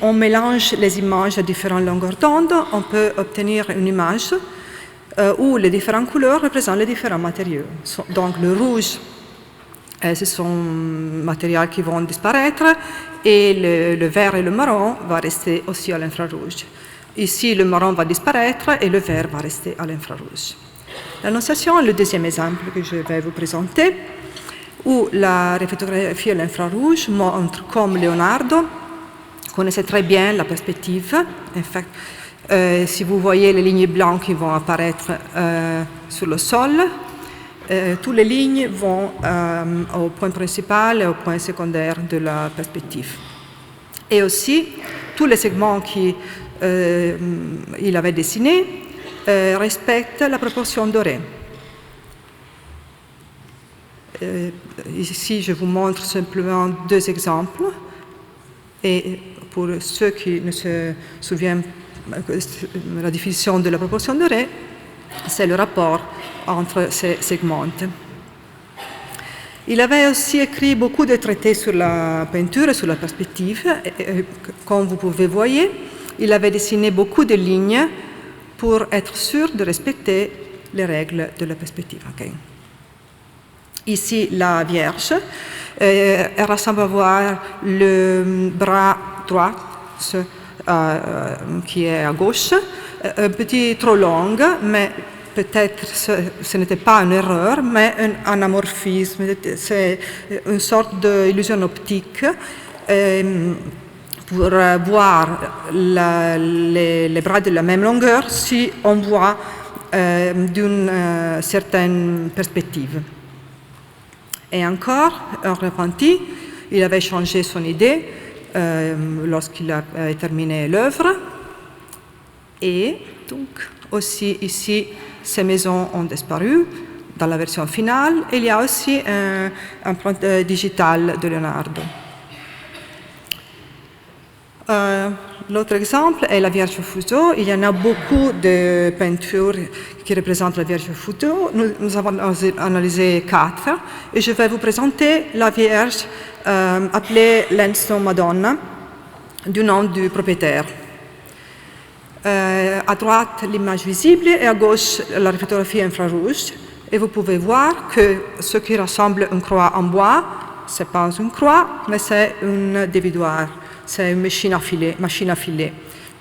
On mélange les images à différentes longueurs d'onde, on peut obtenir une image où les différentes couleurs représentent les différents matériaux. Donc le rouge, ce sont matériaux qui vont disparaître et le vert et le marron vont rester aussi à l'infrarouge. Ici, le marron va disparaître et le vert va rester à l'infrarouge. L'annonciation est le deuxième exemple que je vais vous présenter, où la réflectographie à l'infrarouge montre comme Leonardo connaissait très bien la perspective. En fait, si vous voyez les lignes blanches qui vont apparaître sur le sol, toutes les lignes vont au point principal et au point secondaire de la perspective. Et aussi, tous les segments qu'il avait dessinés respectent la proportion dorée. Ici, je vous montre simplement deux exemples. Et pour ceux qui ne se souviennent de la définition de la proportion dorée, c'est le rapport entre ces segments. Il avait aussi écrit beaucoup de traités sur la peinture et sur la perspective. Et, comme vous pouvez voir, il avait dessiné beaucoup de lignes pour être sûr de respecter les règles de la perspective. Okay. Ici, la Vierge, elle ressemble à voir le bras droit qui est à gauche, un petit trop long, mais peut-être ce n'était pas une erreur, mais un anamorphisme, c'est une sorte d'illusion optique pour voir les bras de la même longueur si on voit d'une certaine perspective. Et encore, un repenti, il avait changé son idée lorsqu'il a terminé l'œuvre. Et donc, aussi ici, ces maisons ont disparu. Dans la version finale, il y a aussi un empreinte digitale de Leonardo. L'autre exemple est la Vierge Fuseau. Il y en a beaucoup de peintures qui représentent la Vierge Fuseau. Nous avons analysé 4 et je vais vous présenter la Vierge appelée Landstone Madonna, du nom du propriétaire. À droite, l'image visible et à gauche, la réflectographie infrarouge. Et vous pouvez voir que ce qui ressemble à une croix en bois, ce n'est pas une croix, mais c'est un dévidoir. C'est une machine à filer.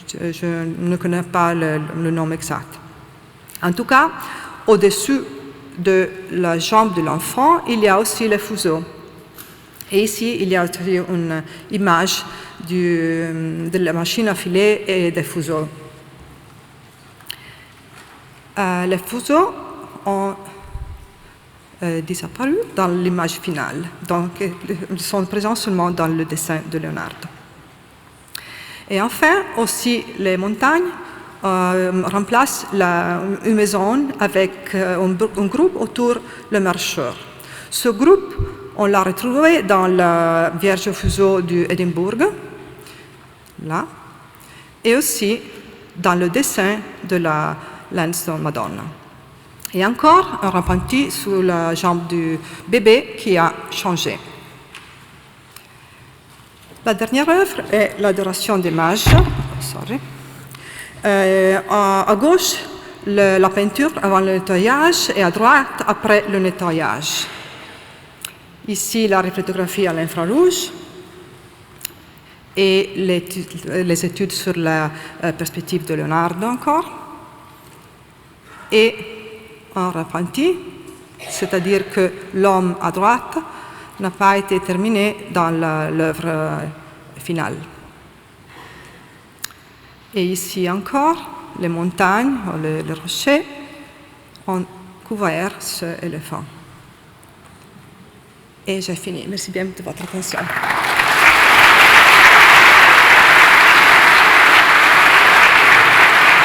Je ne connais pas le nom exact. En tout cas, au-dessus de la jambe de l'enfant, il y a aussi le fuseau. Et ici, il y a aussi une image de la machine à filer et des fuseaux. Les fuseaux ont disparu dans l'image finale, donc ils sont présents seulement dans le dessin de Leonardo. Et enfin, aussi les montagnes remplacent une maison avec un groupe autour le marcheur. Ce groupe, on l'a retrouvé dans la Vierge Fuseau d'Édimbourg, là, et aussi dans le dessin de la Landstone Madonna. Et encore un repenti sur la jambe du bébé qui a changé. La dernière œuvre est l'Adoration des mages. À gauche, la peinture avant le nettoyage et à droite, après le nettoyage. Ici, la réflectographie à l'infrarouge et les études sur la perspective de Leonardo encore. Et un repenti, c'est-à-dire que l'homme à droite n'a pas été terminé dans l'œuvre finale. Et ici encore, les montagnes, les rochers ont couvert cet éléphant. Et j'ai fini. Merci bien de votre attention.